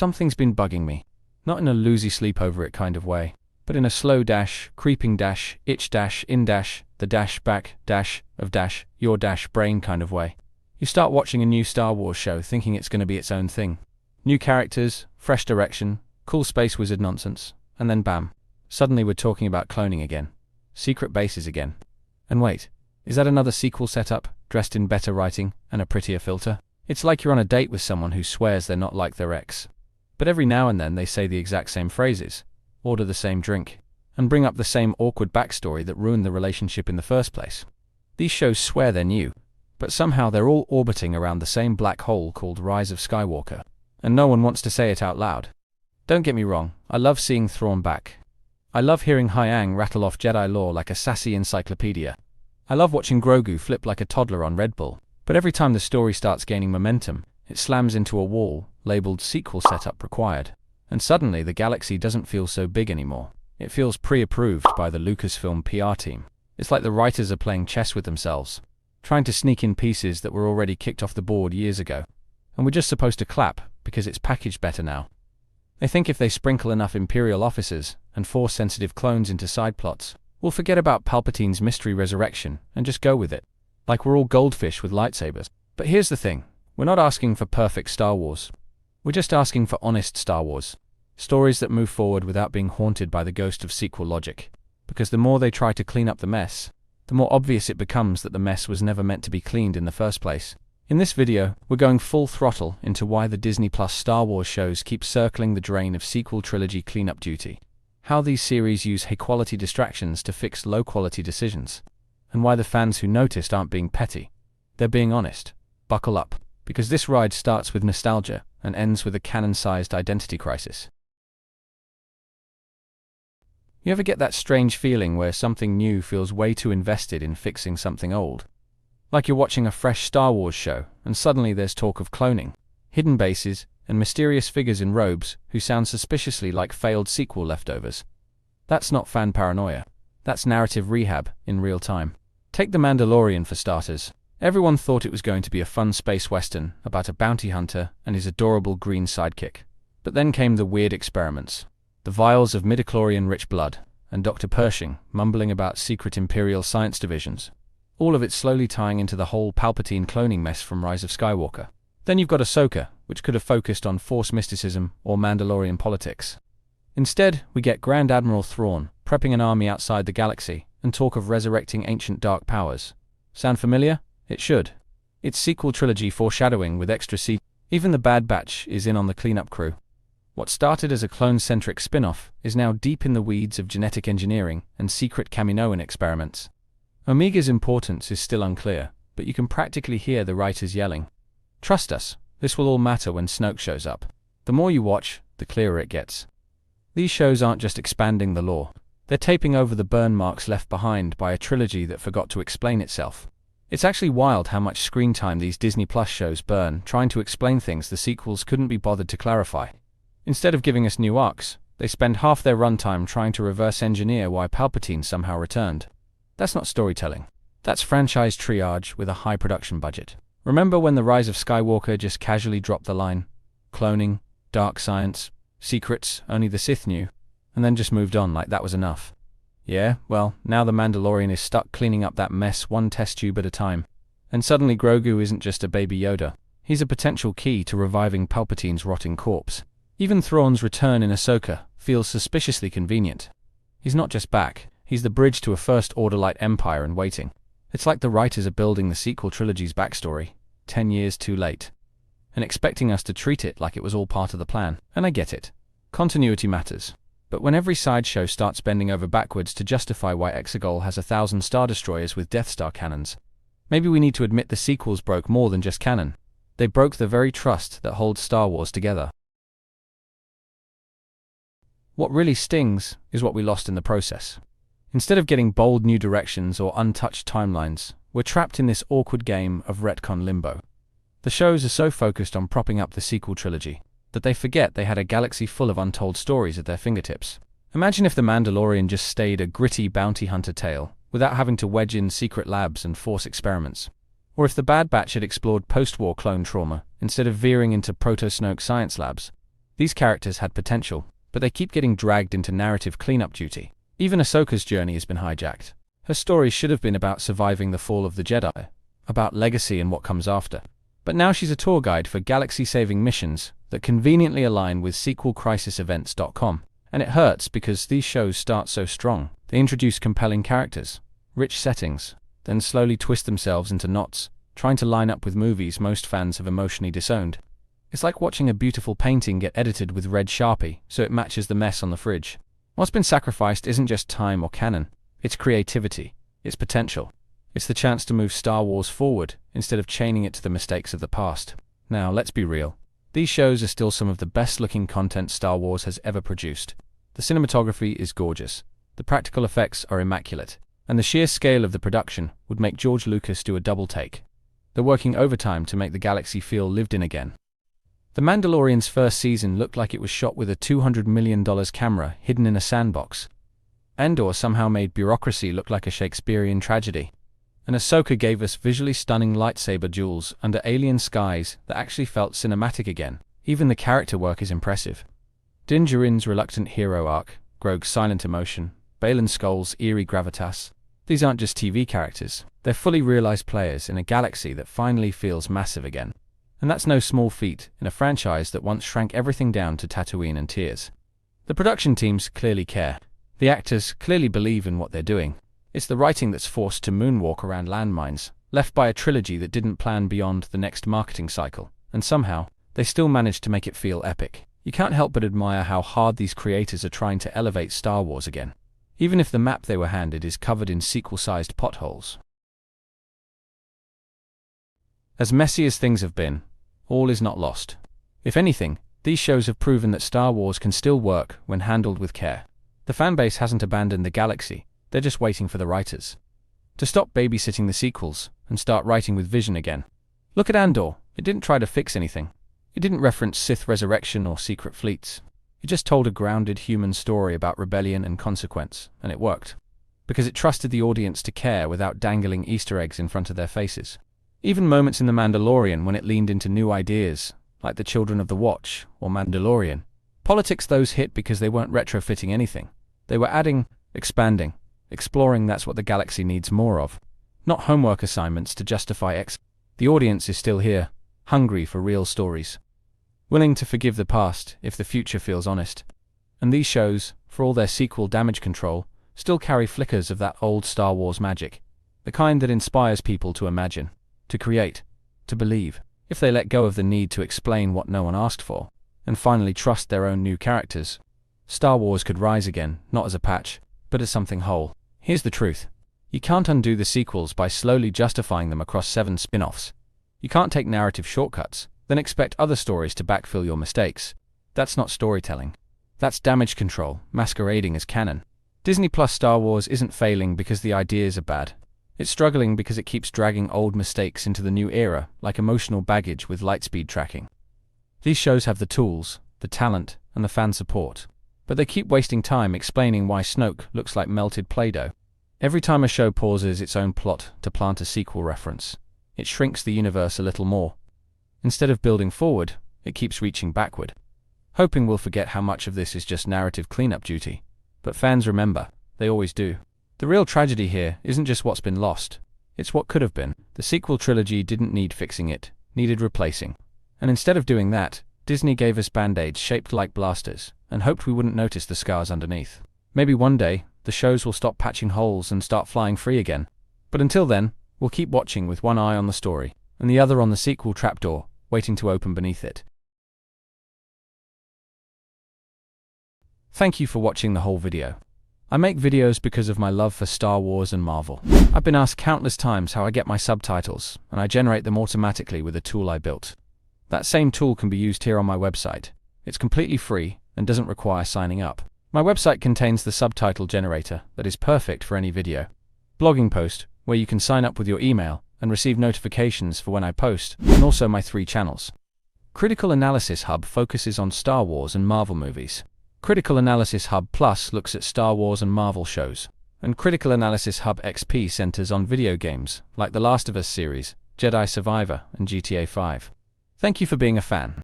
Something's been bugging me. Not in a loosey sleep over it kind of way, but in a slow dash, creeping dash, itch dash, in dash, the dash back, dash, of dash, your dash brain kind of way. You start watching a new Star Wars show thinking it's going to be its own thing. New characters, fresh direction, cool space wizard nonsense, and then bam. Suddenly we're talking about cloning again. Secret bases again. And wait, is that another sequel setup, dressed in better writing and a prettier filter? It's like you're on a date with someone who swears they're not like their ex. But every now and then they say the exact same phrases, order the same drink, and bring up the same awkward backstory that ruined the relationship in the first place. These shows swear they're new, but somehow they're all orbiting around the same black hole called Rise of Skywalker, and no one wants to say it out loud. Don't get me wrong, I love seeing Thrawn back. I love hearing Hyang rattle off Jedi lore like a sassy encyclopedia. I love watching Grogu flip like a toddler on Red Bull, but every time the story starts gaining momentum, it slams into a wall, labeled sequel setup required. And suddenly the galaxy doesn't feel so big anymore. It feels pre-approved by the Lucasfilm PR team. It's like the writers are playing chess with themselves, trying to sneak in pieces that were already kicked off the board years ago. And we're just supposed to clap, because it's packaged better now. They think if they sprinkle enough Imperial officers and Force-sensitive clones into side plots, we'll forget about Palpatine's mystery resurrection and just go with it. Like we're all goldfish with lightsabers. But here's the thing. We're not asking for perfect Star Wars. We're just asking for honest Star Wars. Stories that move forward without being haunted by the ghost of sequel logic. Because the more they try to clean up the mess, the more obvious it becomes that the mess was never meant to be cleaned in the first place. In this video, we're going full throttle into why the Disney Plus Star Wars shows keep circling the drain of sequel trilogy cleanup duty, how these series use high-quality distractions to fix low-quality decisions, and why the fans who noticed aren't being petty. They're being honest. Buckle up, because this ride starts with nostalgia and ends with a canon-sized identity crisis. You ever get that strange feeling where something new feels way too invested in fixing something old? Like you're watching a fresh Star Wars show, and suddenly there's talk of cloning, hidden bases, and mysterious figures in robes who sound suspiciously like failed sequel leftovers. That's not fan paranoia. That's narrative rehab in real time. Take The Mandalorian for starters. Everyone thought it was going to be a fun space western about a bounty hunter and his adorable green sidekick. But then came the weird experiments. The vials of midichlorian-rich blood, and Dr. Pershing mumbling about secret Imperial science divisions. All of it slowly tying into the whole Palpatine cloning mess from Rise of Skywalker. Then you've got Ahsoka, which could have focused on Force mysticism or Mandalorian politics. Instead, we get Grand Admiral Thrawn prepping an army outside the galaxy and talk of resurrecting ancient dark powers. Sound familiar? It should. It's sequel trilogy foreshadowing with extra Even the Bad Batch is in on the cleanup crew. What started as a clone-centric spin-off is now deep in the weeds of genetic engineering and secret Kaminoan experiments. Omega's importance is still unclear, but you can practically hear the writers yelling. Trust us, this will all matter when Snoke shows up. The more you watch, the clearer it gets. These shows aren't just expanding the lore. They're taping over the burn marks left behind by a trilogy that forgot to explain itself. It's actually wild how much screen time these Disney Plus shows burn trying to explain things the sequels couldn't be bothered to clarify. Instead of giving us new arcs, they spend half their runtime trying to reverse engineer why Palpatine somehow returned. That's not storytelling. That's franchise triage with a high production budget. Remember when The Rise of Skywalker just casually dropped the line, cloning, dark science, secrets only the Sith knew, and then just moved on like that was enough? Yeah, well, now The Mandalorian is stuck cleaning up that mess one test tube at a time. And suddenly Grogu isn't just a baby Yoda. He's a potential key to reviving Palpatine's rotting corpse. Even Thrawn's return in Ahsoka feels suspiciously convenient. He's not just back, he's the bridge to a First Order-light empire in waiting. It's like the writers are building the sequel trilogy's backstory, 10 years too late, and expecting us to treat it like it was all part of the plan. And I get it. Continuity matters. But when every sideshow starts bending over backwards to justify why Exegol has 1,000 Star Destroyers with Death Star cannons, maybe we need to admit the sequels broke more than just canon. They broke the very trust that holds Star Wars together. What really stings is what we lost in the process. Instead of getting bold new directions or untouched timelines, we're trapped in this awkward game of retcon limbo. The shows are so focused on propping up the sequel trilogy that they forget they had a galaxy full of untold stories at their fingertips. Imagine if The Mandalorian just stayed a gritty bounty hunter tale without having to wedge in secret labs and Force experiments. Or if The Bad Batch had explored post-war clone trauma instead of veering into proto-Snoke science labs. These characters had potential, but they keep getting dragged into narrative cleanup duty. Even Ahsoka's journey has been hijacked. Her story should have been about surviving the fall of the Jedi, about legacy and what comes after. But now she's a tour guide for galaxy-saving missions that conveniently align with sequelcrisisevents.com. And it hurts because these shows start so strong. They introduce compelling characters, rich settings, then slowly twist themselves into knots, trying to line up with movies most fans have emotionally disowned. It's like watching a beautiful painting get edited with red Sharpie so it matches the mess on the fridge. What's been sacrificed isn't just time or canon, it's creativity, it's potential. It's the chance to move Star Wars forward instead of chaining it to the mistakes of the past. Now, let's be real. These shows are still some of the best-looking content Star Wars has ever produced. The cinematography is gorgeous, the practical effects are immaculate, and the sheer scale of the production would make George Lucas do a double take. They're working overtime to make the galaxy feel lived in again. The Mandalorian's first season looked like it was shot with a $200 million camera hidden in a sandbox. Andor somehow made bureaucracy look like a Shakespearean tragedy. And Ahsoka gave us visually stunning lightsaber duels under alien skies that actually felt cinematic again. Even the character work is impressive. Din Djarin's reluctant hero arc, Grogu's silent emotion, Baylan Skoll's eerie gravitas. These aren't just TV characters, they're fully realized players in a galaxy that finally feels massive again. And that's no small feat in a franchise that once shrank everything down to Tatooine and tears. The production teams clearly care. The actors clearly believe in what they're doing. It's the writing that's forced to moonwalk around landmines, left by a trilogy that didn't plan beyond the next marketing cycle, and somehow, they still managed to make it feel epic. You can't help but admire how hard these creators are trying to elevate Star Wars again, even if the map they were handed is covered in sequel-sized potholes. As messy as things have been, all is not lost. If anything, these shows have proven that Star Wars can still work when handled with care. The fanbase hasn't abandoned the galaxy, they're just waiting for the writers to stop babysitting the sequels and start writing with vision again. Look at Andor, it didn't try to fix anything. It didn't reference Sith resurrection or secret fleets. It just told a grounded human story about rebellion and consequence, and it worked. Because it trusted the audience to care without dangling Easter eggs in front of their faces. Even moments in The Mandalorian when it leaned into new ideas, like the Children of the Watch or Mandalorian. Politics those hit because they weren't retrofitting anything. They were adding, expanding, exploring. That's what the galaxy needs more of. Not homework assignments to justify The audience is still here, hungry for real stories. Willing to forgive the past if the future feels honest. And these shows, for all their sequel damage control, still carry flickers of that old Star Wars magic. The kind that inspires people to imagine, to create, to believe. If they let go of the need to explain what no one asked for, and finally trust their own new characters, Star Wars could rise again, not as a patch, but as something whole. Here's the truth. You can't undo the sequels by slowly justifying them across 7 spin-offs. You can't take narrative shortcuts, then expect other stories to backfill your mistakes. That's not storytelling. That's damage control, masquerading as canon. Disney Plus Star Wars isn't failing because the ideas are bad. It's struggling because it keeps dragging old mistakes into the new era, like emotional baggage with lightspeed tracking. These shows have the tools, the talent, and the fan support. But they keep wasting time explaining why Snoke looks like melted Play-Doh. Every time a show pauses its own plot to plant a sequel reference, it shrinks the universe a little more. Instead of building forward, it keeps reaching backward. Hoping we'll forget how much of this is just narrative cleanup duty. But fans remember, they always do. The real tragedy here isn't just what's been lost, it's what could have been. The sequel trilogy didn't need fixing, it needed replacing. And instead of doing that, Disney gave us band-aids shaped like blasters, and hoped we wouldn't notice the scars underneath. Maybe one day, the shows will stop patching holes and start flying free again. But until then, we'll keep watching with one eye on the story, and the other on the sequel trapdoor, waiting to open beneath it. Thank you for watching the whole video. I make videos because of my love for Star Wars and Marvel. I've been asked countless times how I get my subtitles, and I generate them automatically with a tool I built. That same tool can be used here on my website. It's completely free and doesn't require signing up. My website contains the subtitle generator that is perfect for any video. Blogging post, where you can sign up with your email and receive notifications for when I post, and also my 3 channels. Critical Analysis Hub focuses on Star Wars and Marvel movies. Critical Analysis Hub Plus looks at Star Wars and Marvel shows. And Critical Analysis Hub XP centers on video games, like The Last of Us series, Jedi Survivor, and GTA 5. Thank you for being a fan.